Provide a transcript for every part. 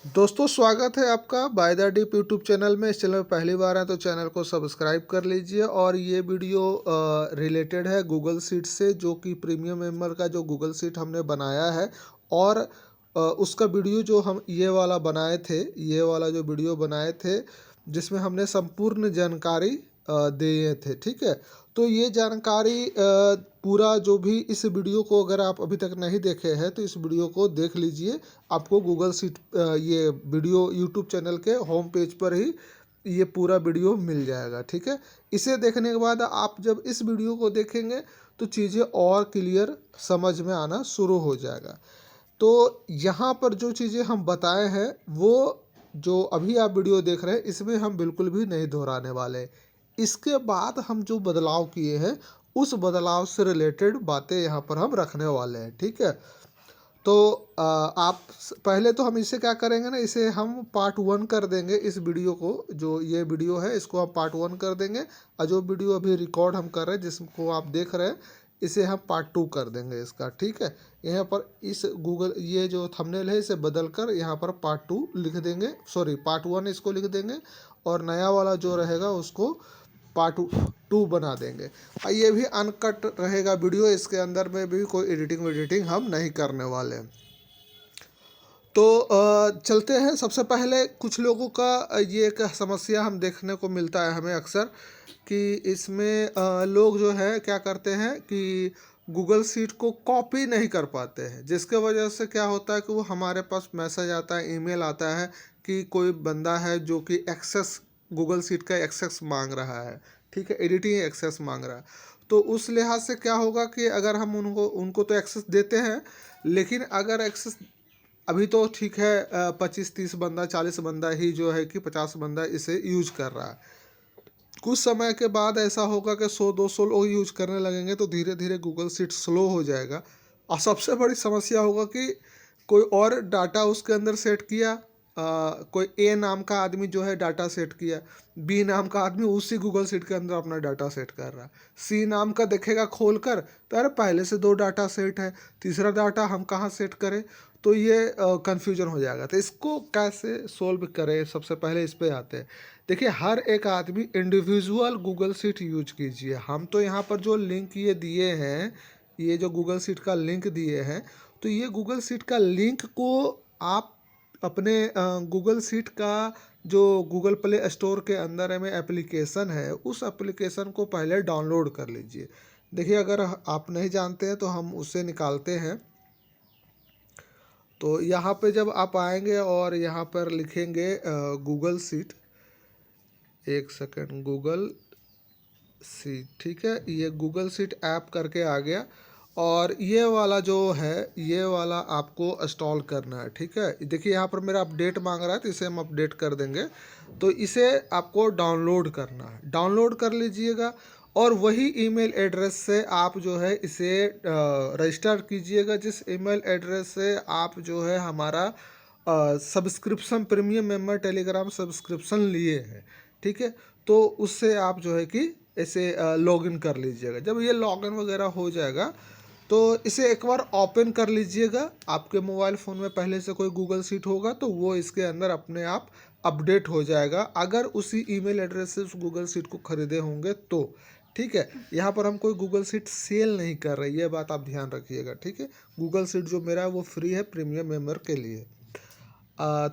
दोस्तों स्वागत है आपका by the deep YouTube channel में। इस चैनल में पहली बार है तो चैनल को सब्सक्राइब कर लीजिए। और ये वीडियो रिलेटेड है गूगल शीट से, जो कि प्रीमियम मेंबर का जो गूगल शीट हमने बनाया है। और उसका वीडियो जो हम ये वाला बनाए थे, ये वाला जो वीडियो बनाए थे जिसमें हमने संपूर्ण जानकारी दिए थे। ठीक है, तो ये जानकारी पूरा जो भी इस वीडियो को अगर आप अभी तक नहीं देखे हैं तो इस वीडियो को देख लीजिए। आपको गूगल शीट ये वीडियो यूट्यूब चैनल के होम पेज पर ही ये पूरा वीडियो मिल जाएगा। ठीक है, इसे देखने के बाद आप जब इस वीडियो को देखेंगे तो चीज़ें और क्लियर समझ में आना शुरू हो जाएगा। तो यहाँ पर जो चीज़ें हम बताए हैं वो जो अभी आप वीडियो देख रहे हैं इसमें हम बिल्कुल भी नहीं दोहराने वाले। इसके बाद हम जो बदलाव किए हैं उस बदलाव से रिलेटेड बातें यहाँ पर हम रखने वाले हैं। ठीक है, तो पहले तो हम इसे क्या करेंगे ना, इसे हम पार्ट 1 कर देंगे। इस वीडियो को, जो ये वीडियो है इसको हम पार्ट 1 कर देंगे। और जो वीडियो अभी रिकॉर्ड हम कर रहे हैं जिसको आप देख रहे हैं इसे हम पार्ट 2 कर देंगे इसका। ठीक है, यहाँ पर इस गूगल ये जो थंबनेल है इसे बदल कर यहाँ पर पार्ट 2 लिख देंगे, सॉरी पार्ट 1 इसको लिख देंगे। और नया वाला जो रहेगा उसको पार्ट 2 बना देंगे। और ये भी अनकट रहेगा वीडियो, इसके अंदर में भी कोई एडिटिंग वेडिटिंग हम नहीं करने वाले हैं। तो चलते हैं। सबसे पहले कुछ लोगों का ये एक समस्या हम देखने को मिलता है हमें अक्सर, कि इसमें लोग जो है क्या करते हैं कि गूगल शीट को कॉपी नहीं कर पाते हैं, जिसके वजह से क्या होता है कि वो हमारे पास मैसेज आता है, ईमेल आता है कि कोई बंदा है जो कि एक्सेस, गूगल शीट का एक्सेस मांग रहा है। ठीक है, एडिटिंग एक्सेस मांग रहा है। तो उस लिहाज से क्या होगा कि अगर हम उनको उनको तो एक्सेस देते हैं, लेकिन अगर एक्सेस अभी तो ठीक है 25-30 बंदा 40 बंदा ही जो है कि 50 बंदा इसे यूज कर रहा है। कुछ समय के बाद ऐसा होगा कि 100-200 लोग यूज करने लगेंगे तो धीरे धीरे गूगल शीट स्लो हो जाएगा। और सबसे बड़ी समस्या होगा कि कोई और डाटा उसके अंदर सेट किया, कोई ए नाम का आदमी जो है डाटा सेट किया, बी नाम का आदमी उसी गूगल शीट के अंदर अपना डाटा सेट कर रहा है, सी नाम का देखेगा खोल कर तो अरे पहले से 2 डाटा सेट है, तीसरा डाटा हम कहाँ सेट करें। तो ये कन्फ्यूजन हो जाएगा। तो इसको कैसे सोल्व करें, सबसे पहले इस पे आते हैं। देखिए, हर एक आदमी इंडिविजुअल गूगल शीट यूज कीजिए। हम तो यहाँ पर जो लिंक ये दिए हैं, ये जो गूगल शीट का लिंक दिए हैं, तो ये गूगल शीट का लिंक को आप अपने गूगल शीट का जो गूगल प्ले स्टोर के अंदर में एप्लीकेशन है उस एप्लीकेशन को पहले डाउनलोड कर लीजिए। देखिए, अगर आप नहीं जानते हैं तो हम उससे निकालते हैं। तो यहाँ पे जब आप आएंगे और यहाँ पर लिखेंगे गूगल शीट, एक सेकेंड, गूगल शीट। ठीक है, ये गूगल शीट ऐप करके आ गया। और ये वाला जो है ये वाला आपको इंस्टॉल करना है। ठीक है, देखिए यहाँ पर मेरा अपडेट मांग रहा है तो इसे हम अपडेट कर देंगे। तो इसे आपको डाउनलोड करना है, डाउनलोड कर लीजिएगा। और वही ईमेल एड्रेस से आप जो है इसे रजिस्टर कीजिएगा, जिस ईमेल एड्रेस से आप जो है हमारा subscription, premium member Telegram subscription लिए हैं। ठीक है, तो उससे आप जो है कि इसे लॉगिन कर लीजिएगा। जब ये लॉगिन वगैरह हो जाएगा तो इसे एक बार ओपन कर लीजिएगा। आपके मोबाइल फ़ोन में पहले से कोई गूगल शीट होगा तो वो इसके अंदर अपने आप अपडेट हो जाएगा, अगर उसी ईमेल एड्रेस से उस गूगल शीट को खरीदे होंगे तो। ठीक है, यहाँ पर हम कोई गूगल शीट सेल नहीं कर रहे, ये बात आप ध्यान रखिएगा। ठीक है, गूगल शीट जो मेरा है वो फ्री है प्रीमियम मेंबर के लिए।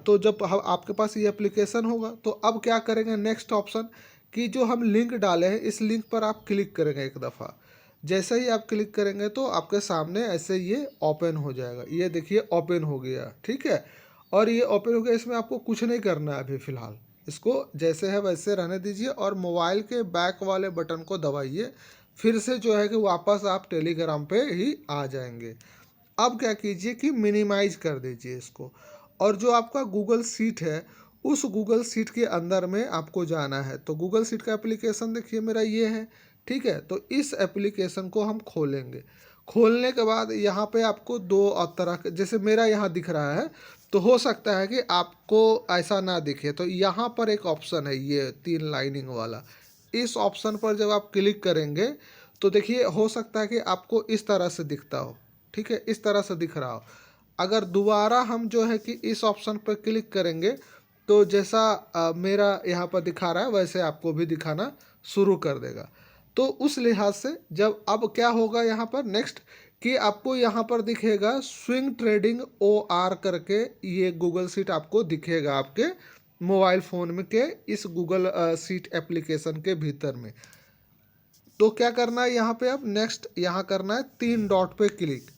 तो जब हम आपके पास ये एप्लीकेशन होगा तो अब क्या करेंगे, नेक्स्ट ऑप्शन कि जो हम लिंक डाले हैं इस लिंक पर आप क्लिक करेंगे एक दफ़ा। जैसे ही आप क्लिक करेंगे तो आपके सामने ऐसे ये ओपन हो जाएगा। ये देखिए ओपन हो गया। ठीक है, और ये ओपन हो गया, इसमें आपको कुछ नहीं करना है अभी फ़िलहाल। इसको जैसे है वैसे रहने दीजिए और मोबाइल के बैक वाले बटन को दबाइए। फिर से जो है कि वापस आप टेलीग्राम पे ही आ जाएंगे। अब क्या कीजिए कि मिनिमाइज कर दीजिए इसको। और जो आपका गूगल शीट है उस गूगल शीट के अंदर में आपको जाना है। तो गूगल शीट का एप्लीकेशन देखिए मेरा ये है। ठीक है, तो इस एप्लीकेशन को हम खोलेंगे। खोलने के बाद यहाँ पे आपको दो तरह के, जैसे मेरा यहाँ दिख रहा है, तो हो सकता है कि आपको ऐसा ना दिखे। तो यहाँ पर एक ऑप्शन है ये 3 लाइनिंग वाला, इस ऑप्शन पर जब आप क्लिक करेंगे तो देखिए हो सकता है कि आपको इस तरह से दिखता हो। ठीक है, इस तरह से दिख रहा हो। अगर दोबारा हम जो है कि इस ऑप्शन पर क्लिक करेंगे तो जैसा मेरा यहाँ पर दिखा रहा है वैसे आपको भी दिखाना शुरू कर देगा। तो उस लिहाज से जब अब क्या होगा यहाँ पर नेक्स्ट कि आपको यहाँ पर दिखेगा स्विंग ट्रेडिंग OR करके, ये गूगल सीट आपको दिखेगा आपके मोबाइल फ़ोन में के इस गूगल सीट एप्लीकेशन के भीतर में। तो क्या करना है यहाँ पे, अब नेक्स्ट यहाँ करना है 3 डॉट पे क्लिक।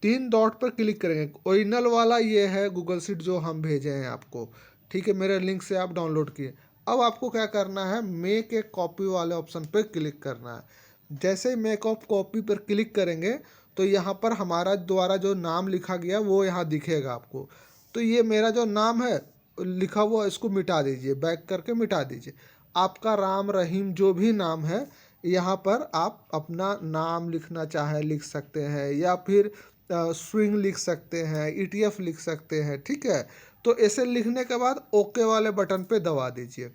3 डॉट पर क्लिक करेंगे, ओरिजिनल वाला ये है गूगल सीट जो हम भेजे हैं आपको, ठीक है, मेरे लिंक से आप डाउनलोड किए। अब आपको क्या करना है, मेक ए कॉपी वाले ऑप्शन पर क्लिक करना है। जैसे ही मेक ऑफ कॉपी पर क्लिक करेंगे तो यहाँ पर हमारा द्वारा जो नाम लिखा गया वो यहाँ दिखेगा आपको। तो ये मेरा जो नाम है लिखा हुआ, इसको मिटा दीजिए, बैक करके मिटा दीजिए। आपका राम रहीम जो भी नाम है यहाँ पर आप अपना नाम लिखना चाहे लिख सकते हैं, या फिर स्विंग लिख सकते हैं, ETF लिख सकते हैं, ठीक है। तो ऐसे लिखने के बाद ओके वाले बटन पे दबा दीजिए।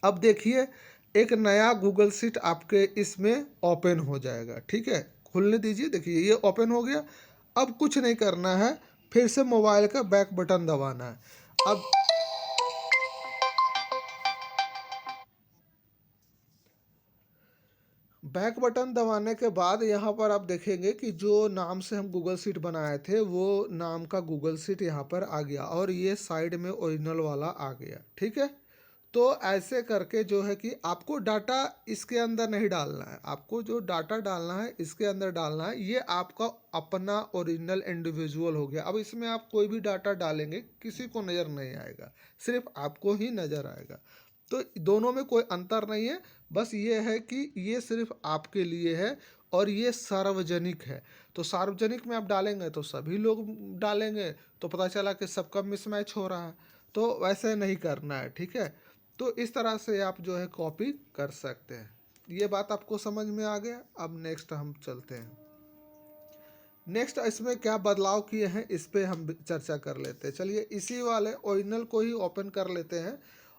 अब देखिए एक नया गूगल सीट आपके इसमें ओपन हो जाएगा, ठीक है। खुलने दीजिए, देखिए ये ओपन हो गया। अब कुछ नहीं करना है, फिर से मोबाइल का बैक बटन दबाना है। अब बैक बटन दबाने के बाद यहाँ पर आप देखेंगे कि जो नाम से हम गूगल सीट बनाए थे वो नाम का गूगल सीट यहाँ पर आ गया, और ये साइड में ओरिजिनल वाला आ गया, ठीक है। तो ऐसे करके जो है कि आपको डाटा इसके अंदर नहीं डालना है, आपको जो डाटा डालना है इसके अंदर डालना है। ये आपका अपना ओरिजिनल इंडिविजुअल हो गया। अब इसमें आप कोई भी डाटा डालेंगे किसी को नज़र नहीं आएगा, सिर्फ आपको ही नज़र आएगा। तो दोनों में कोई अंतर नहीं है, बस ये है कि ये सिर्फ आपके लिए है और ये सार्वजनिक है। तो सार्वजनिक में आप डालेंगे तो सभी लोग डालेंगे, तो पता चला कि सबका मिसमैच हो रहा है। तो वैसे नहीं करना है, ठीक है। तो इस तरह से आप जो है कॉपी कर सकते हैं। ये बात आपको समझ में आ गया। अब नेक्स्ट हम चलते हैं। नेक्स्ट इसमें क्या बदलाव किए हैं इस पे हम चर्चा कर लेते हैं। चलिए इसी वाले ओरिजिनल को ही ओपन कर लेते हैं,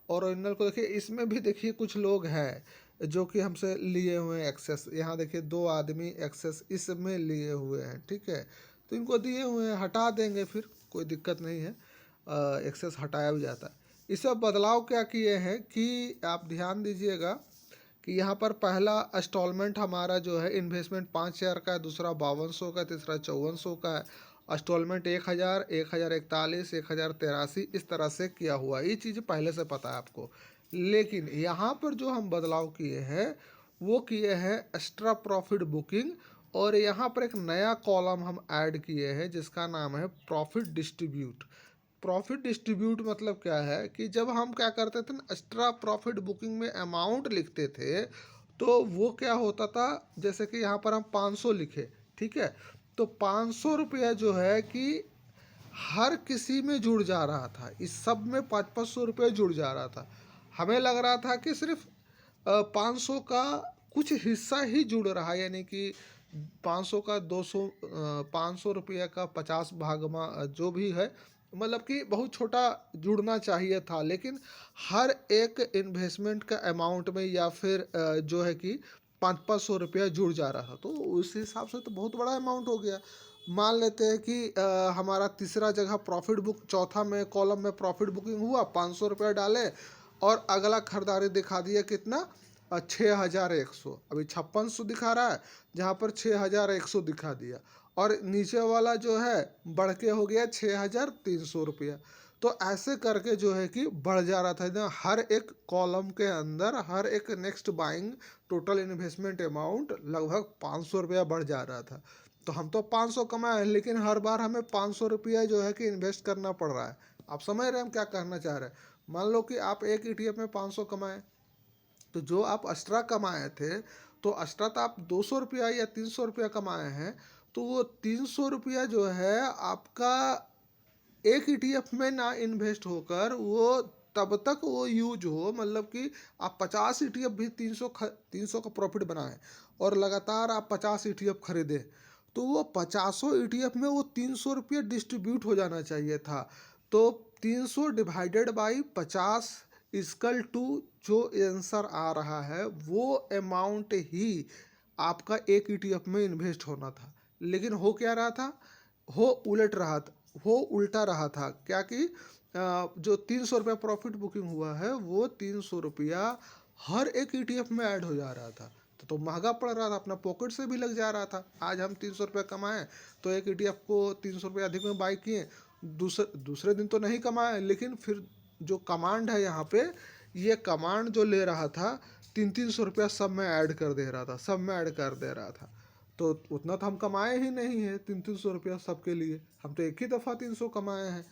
और ओरिजिनल को देखिए, इसमें भी देखिए कुछ लोग हैं जो कि हमसे लिए हुए हैं एक्सेस। यहाँ देखिए 2 आदमी एक्सेस इसमें लिए हुए हैं, ठीक है। तो इनको दिए हुए हैं, हटा देंगे, फिर कोई दिक्कत नहीं है, एक्सेस हटाया भी जाता है। इसमें बदलाव क्या किए हैं कि आप ध्यान दीजिएगा कि यहाँ पर पहला इंस्टॉलमेंट हमारा जो है इन्वेस्टमेंट 5,000 का है, दूसरा 5200 का, तीसरा 5400 का है। इंस्टॉलमेंट 1,000, 1,041, 1,083 इस तरह से किया हुआ है। ये चीज़ पहले से पता है आपको। लेकिन यहाँ पर जो हम बदलाव किए हैं वो किए हैं एक्स्ट्रा प्रॉफिट बुकिंग, और यहाँ पर एक नया कॉलम हम ऐड किए हैं जिसका नाम है प्रॉफिट डिस्ट्रीब्यूट। प्रॉफिट डिस्ट्रीब्यूट मतलब क्या है कि जब हम क्या करते थे ना, एक्स्ट्रा प्रॉफिट बुकिंग में अमाउंट लिखते थे तो वो क्या होता था, जैसे कि यहाँ पर हम 500 लिखे, ठीक है। तो 500 रुपया जो है कि हर किसी में जुड़ जा रहा था, इस सब में 500-500 रुपये जुड़ जा रहा था। हमें लग रहा था कि सिर्फ 500 का कुछ हिस्सा ही जुड़ रहा है, यानी कि 500 का 200, 500 रुपये का 50 भागमा जो भी है, मतलब कि बहुत छोटा जुड़ना चाहिए था। लेकिन हर एक इन्वेस्टमेंट का अमाउंट में या फिर जो है कि 500-500 रुपया जुड़ जा रहा था, तो उस हिसाब से तो बहुत बड़ा अमाउंट हो गया। मान लेते हैं कि हमारा तीसरा जगह प्रॉफिट बुक, चौथा में कॉलम में प्रॉफिट बुकिंग हुआ, 500 रुपया डाले, और अगला खरीदारी दिखा दिया कितना, 6,100। अभी 5600 दिखा रहा है, जहाँ पर 6,100 दिखा दिया, और नीचे वाला जो है बढ़ के हो गया 6,300 रुपया। तो ऐसे करके जो है कि बढ़ जा रहा था ना, हर एक कॉलम के अंदर हर एक next buying total investment amount लगभग 500 रुपया बढ़ जा रहा था। तो हम तो 500 कमाए, लेकिन हर बार हमें 500 रुपया जो है कि इन्वेस्ट करना पड़ रहा है। आप समझ रहे हैं हम क्या कहना चाह रहे हैं। मान लो कि आप एक ETF में 500 कमाए, तो जो आप एक्स्ट्रा कमाए थे, तो एक्स्ट्रा तो आप 200 रुपया या 300 रुपया कमाए हैं, तो वो 300 रुपया जो है आपका एक ETF में ना इन्वेस्ट होकर वो तब तक वो यूज हो, मतलब कि आप 50 ETF भी 300 का प्रॉफिट बनाएं, और लगातार आप 50 ETF खरीदें, तो वो 50 ETF में वो 300 रुपये डिस्ट्रीब्यूट हो जाना चाहिए था। तो 300 डिवाइडेड बाई 50 इक्वल टू जो आंसर आ रहा है वो अमाउंट ही आपका एक ETF में इन्वेस्ट होना था। लेकिन हो क्या रहा था, हो उलट रहा था, वो उल्टा रहा था क्या कि जो 300 रुपया प्रॉफिट बुकिंग हुआ है वो 300 रुपया हर एक ईटीएफ में ऐड हो जा रहा था। तो महंगा पड़ रहा था, अपना पॉकेट से भी लग जा रहा था। आज हम 300 रुपया कमाएं तो एक ईटीएफ को 300 रुपया अधिक में बाई किए, दूसरे दूसरे दिन तो नहीं कमाए, लेकिन फिर जो कमांड है यहाँ पे, ये कमांड जो ले रहा था 300-300 रुपया सब में ऐड कर दे रहा था, सब में ऐड कर दे रहा था। तो उतना तो हम कमाए ही नहीं है 300-300 रुपया सबके लिए, हम तो एक ही दफ़ा 300 कमाए हैं।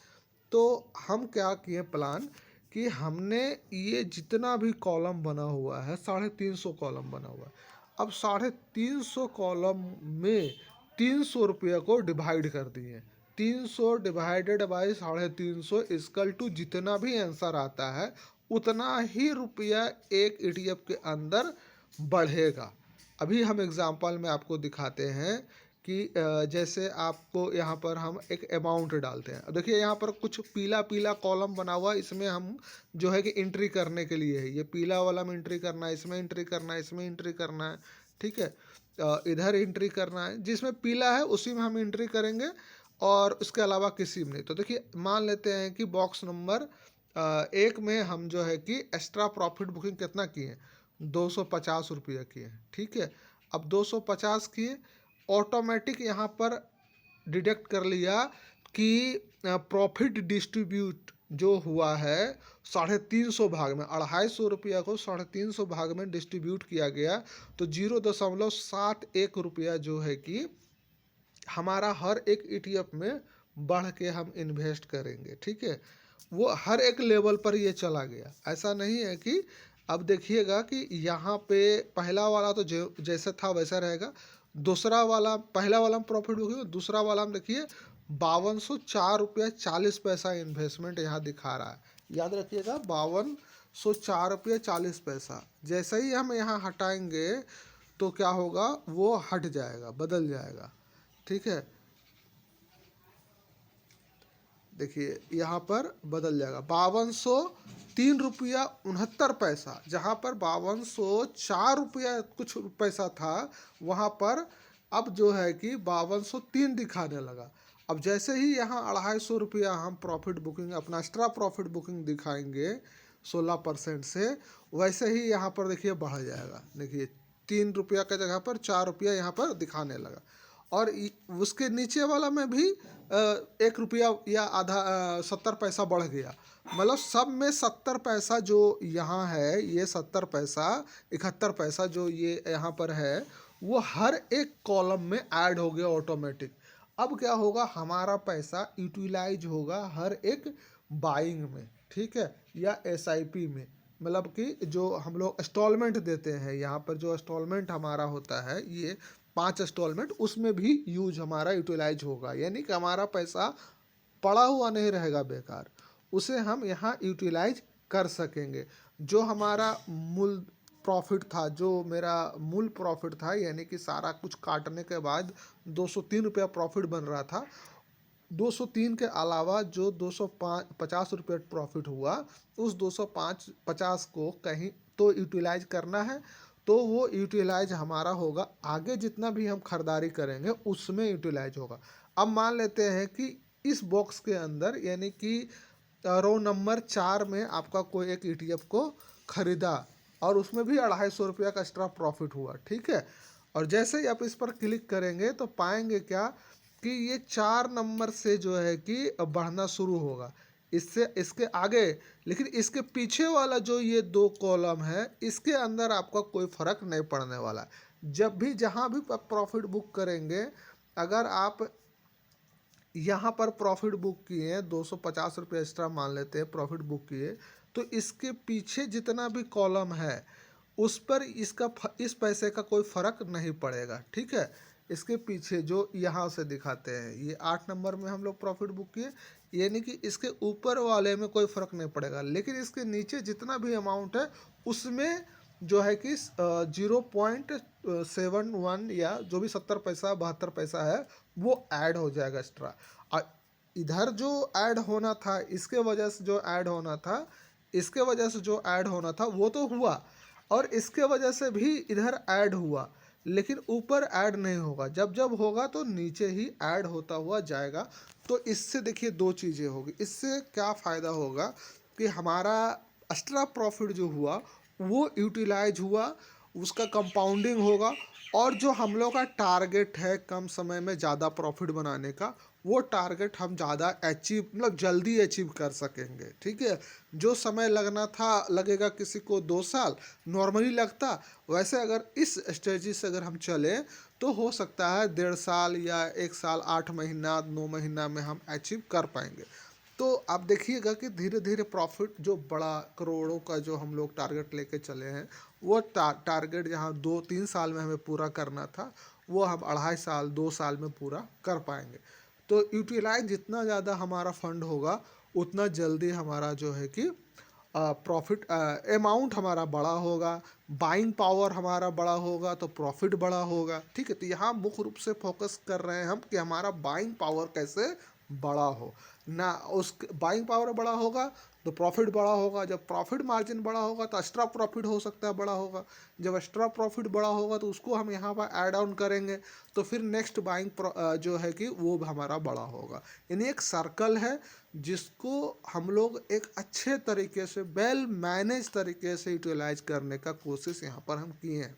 तो हम क्या किए प्लान कि हमने ये जितना भी कॉलम बना हुआ है 350 कॉलम बना हुआ है, अब 350 कॉलम में 300 रुपये को डिवाइड कर दिए। 300 डिवाइडेड बाई 350 इक्वल टू जितना भी आंसर आता है उतना ही रुपया एक ईटीएफ के अंदर बढ़ेगा। अभी हम एग्जांपल में आपको दिखाते हैं कि जैसे आपको यहाँ पर हम एक अमाउंट डालते हैं। अब देखिए यहाँ पर कुछ पीला पीला कॉलम बना हुआ है, इसमें हम जो है कि एंट्री करने के लिए है। ये पीला वाला में एंट्री करना है, इसमें एंट्री करना है, इसमें एंट्री करना है, ठीक है। इधर एंट्री करना है, जिसमें पीला है उसी में हम एंट्री करेंगे और उसके अलावा किसी में नहीं। तो देखिए मान लेते हैं कि बॉक्स नंबर 1 में हम जो है कि एक्स्ट्रा प्रॉफिट बुकिंग कितना किए, 250 रुपया किए, ठीक है। अब 250 किए, ऑटोमेटिक यहाँ पर डिडक्ट कर लिया कि प्रॉफिट डिस्ट्रीब्यूट जो हुआ है 350 भाग में, 250 रुपया को 350 भाग में डिस्ट्रीब्यूट किया गया। तो 0.71 रुपया जो है कि हमारा हर एक ईटीएफ में बढ़ के हम इन्वेस्ट करेंगे, ठीक है। वो हर एक लेवल पर ये चला गया। ऐसा नहीं है कि अब देखिएगा कि यहाँ पे पहला वाला तो जो जैसे था वैसा रहेगा, दूसरा वाला पहला वाला में प्रॉफिट बुकिंग, दूसरा वाला में देखिए 5204 रुपया 40 पैसा इन्वेस्टमेंट यहाँ दिखा रहा है। याद रखिएगा 5204 रुपया 40 पैसा। जैसे ही हम यहाँ हटाएंगे तो क्या होगा, वो हट जाएगा, बदल जाएगा, ठीक है। देखिए यहाँ पर बदल जाएगा 5203 रुपया 69 पैसा, जहाँ पर 5204 रुपया कुछ पैसा था वहाँ पर अब जो है कि 5203 दिखाने लगा। अब जैसे ही यहाँ 250 रुपया हम प्रॉफिट बुकिंग अपना एक्स्ट्रा प्रॉफिट बुकिंग दिखाएंगे 16% से, वैसे ही यहाँ पर देखिए बढ़ जाएगा। देखिए 3 रुपया के जगह पर 4 रुपया यहाँ पर दिखाने लगा। और उसके नीचे वाला में भी 1 रुपया या आधा 70 पैसा बढ़ गया। मतलब सब में 70 पैसा जो यहाँ है, ये 70 पैसा 71 पैसा जो ये यहाँ पर है, वो हर एक कॉलम में ऐड हो गया ऑटोमेटिक। अब क्या होगा, हमारा पैसा यूटिलाइज होगा हर एक बाइंग में, ठीक है, या एसआईपी में। मतलब कि जो हम लोग इंस्टॉलमेंट देते हैं, यहाँ पर जो इंस्टॉलमेंट हमारा होता है ये 5 इंस्टॉलमेंट, उसमें भी यूज हमारा यूटिलाइज होगा। यानी कि हमारा पैसा पड़ा हुआ नहीं रहेगा बेकार, उसे हम यहाँ यूटिलाइज कर सकेंगे। जो हमारा मूल प्रॉफिट था, जो मेरा मूल प्रॉफिट था, यानी कि सारा कुछ काटने के बाद 203 रुपया प्रॉफिट बन रहा था, 203 के अलावा जो 250 रुपये प्रॉफिट हुआ, उस 250 को कहीं तो यूटिलाइज करना है। तो वो यूटिलाइज हमारा होगा, आगे जितना भी हम खरीदारी करेंगे उसमें यूटिलाइज होगा। अब मान लेते हैं कि इस बॉक्स के अंदर यानी कि रो नंबर 4 में आपका कोई एक ईटीएफ को खरीदा और उसमें भी 250 रुपया का एक्स्ट्रा प्रॉफिट हुआ, ठीक है। और जैसे ही आप इस पर क्लिक करेंगे तो पाएंगे क्या कि ये 4 नंबर से जो है कि बढ़ना शुरू होगा, इससे इसके आगे। लेकिन इसके पीछे वाला जो ये 2 कॉलम है, इसके अंदर आपका कोई फ़र्क नहीं पड़ने वाला। जब भी जहाँ भी आप प्रॉफिट बुक करेंगे, अगर आप यहाँ पर प्रॉफिट बुक किए हैं 250 रुपये एक्स्ट्रा मान लेते हैं प्रॉफिट बुक किए, तो इसके पीछे जितना भी कॉलम है उस पर इस पैसे का कोई फ़र्क नहीं पड़ेगा, ठीक है। इसके पीछे जो यहाँ से दिखाते हैं ये 8 नंबर में हम लोग प्रॉफिट बुक किए, यानी कि इसके ऊपर वाले में कोई फ़र्क नहीं पड़ेगा, लेकिन इसके नीचे जितना भी अमाउंट है उसमें जो है कि 0.71 या जो भी 70 पैसा 72 पैसा है वो ऐड हो जाएगा एक्स्ट्रा। और इधर जो ऐड होना था, इसके वजह से जो ऐड होना था, इसके वजह से जो ऐड होना था वो तो हुआ, और इसके वजह से भी इधर ऐड हुआ, लेकिन ऊपर ऐड नहीं होगा। जब जब होगा तो नीचे ही ऐड होता हुआ जाएगा। तो इससे देखिए दो चीज़ें होगी। इससे क्या फ़ायदा होगा कि हमारा एक्स्ट्रा प्रॉफिट जो हुआ वो यूटिलाइज हुआ, उसका कंपाउंडिंग होगा, और जो हम लोग का टारगेट है कम समय में ज़्यादा प्रॉफिट बनाने का, वो टारगेट हम ज़्यादा अचीव मतलब जल्दी अचीव कर सकेंगे। ठीक है, जो समय लगना था लगेगा किसी को 2 साल नॉर्मली लगता, वैसे अगर इस स्ट्रेटजी से अगर हम चलें तो हो सकता है 1.5 साल या 1 साल 8 महीना 9 महीना में हम अचीव कर पाएंगे। तो आप देखिएगा कि धीरे धीरे प्रॉफिट जो बड़ा करोड़ों का जो हम लोग टारगेट लेके चले हैं, वो टारगेट जहाँ 2-3 साल में हमें पूरा करना था, वो हम 2.5 साल 2 साल में पूरा कर पाएंगे। तो यूटिलाइज जितना ज़्यादा हमारा फंड होगा उतना जल्दी हमारा जो है कि प्रॉफिट अमाउंट हमारा बड़ा होगा, बाइंग पावर हमारा बड़ा होगा तो प्रॉफिट बड़ा होगा। ठीक है, तो यहाँ मुख्य रूप से फोकस कर रहे हैं हम कि हमारा बाइंग पावर कैसे बड़ा हो ना। उस बाइंग पावर बड़ा होगा तो प्रॉफिट बड़ा होगा, जब प्रॉफिट मार्जिन बड़ा होगा तो एक्स्ट्रा प्रॉफिट हो सकता है बड़ा होगा, जब एक्स्ट्रा प्रॉफिट बड़ा होगा तो उसको हम यहाँ पर ऐड ऑन करेंगे तो फिर नेक्स्ट बाइंग जो है कि वो हमारा बड़ा होगा। यानी एक सर्कल है जिसको हम लोग एक अच्छे तरीके से वेल मैनेज तरीके से यूटिलाइज करने का कोशिश यहाँ पर हम किए हैं।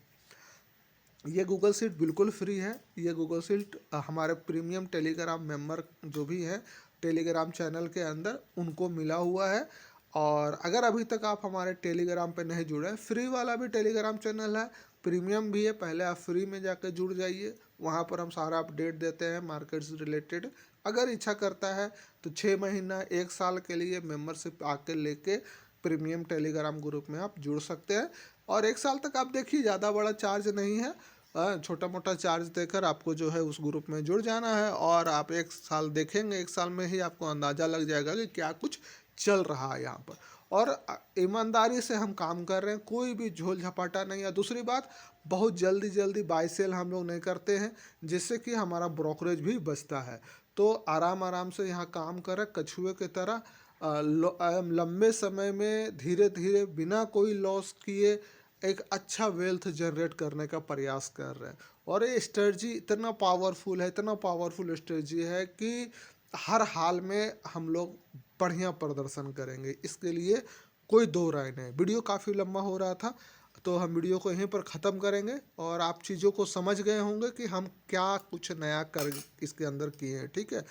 ये गूगल शीट बिल्कुल फ्री है। ये गूगल शीट हमारे प्रीमियम टेलीग्राम मेंबर जो भी है टेलीग्राम चैनल के अंदर उनको मिला हुआ है। और अगर अभी तक आप हमारे टेलीग्राम पे नहीं जुड़े हैं, फ्री वाला भी टेलीग्राम चैनल है, प्रीमियम भी है, पहले आप फ्री में जाकर जुड़ जाइए। वहाँ पर हम सारा अपडेट देते हैं मार्केट से रिलेटेड। अगर इच्छा करता है तो 6 महीना 1 साल के लिए मेंबरशिप आके लेके प्रीमियम टेलीग्राम ग्रुप में आप जुड़ सकते हैं। और 1 साल तक आप देखिए, ज़्यादा बड़ा चार्ज नहीं है, छोटा मोटा चार्ज देकर आपको जो है उस ग्रुप में जुड़ जाना है। और आप 1 साल देखेंगे, 1 साल में ही आपको अंदाज़ा लग जाएगा कि क्या कुछ चल रहा है यहाँ पर। और ईमानदारी से हम काम कर रहे हैं, कोई भी झोल झपाटा नहीं है। दूसरी बात, बहुत जल्दी जल्दी बाय सेल हम लोग नहीं करते हैं, जिससे कि हमारा ब्रोकरेज भी बचता है। तो आराम आराम से यहाँ काम करें कछुए की तरह, लंबे समय में धीरे धीरे बिना कोई लॉस किए एक अच्छा वेल्थ जनरेट करने का प्रयास कर रहे हैं। और ये स्ट्रेटजी इतना पावरफुल है, इतना पावरफुल स्ट्रेटजी है कि हर हाल में हम लोग बढ़िया प्रदर्शन करेंगे, इसके लिए कोई दो राय नहीं। वीडियो काफ़ी लंबा हो रहा था तो हम वीडियो को यहीं पर ख़त्म करेंगे, और आप चीज़ों को समझ गए होंगे कि हम क्या कुछ नया कर इसके अंदर किए हैं। ठीक है,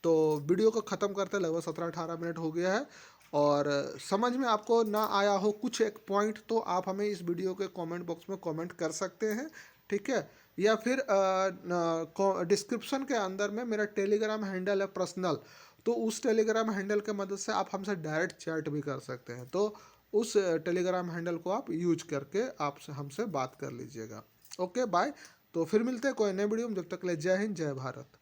तो वीडियो को ख़त्म करते लगभग 17-18 मिनट हो गया है। और समझ में आपको ना आया हो कुछ एक पॉइंट तो आप हमें इस वीडियो के कमेंट बॉक्स में कमेंट कर सकते हैं। ठीक है, या फिर डिस्क्रिप्शन के अंदर में मेरा टेलीग्राम हैंडल है पर्सनल, तो उस टेलीग्राम हैंडल के मदद से आप हमसे डायरेक्ट चैट भी कर सकते हैं। तो उस टेलीग्राम हैंडल को आप यूज करके आप हमसे बात कर लीजिएगा। Okay bye. तो फिर मिलते हैं कोई नए वीडियो में, जब तक ले जय हिंद जय भारत।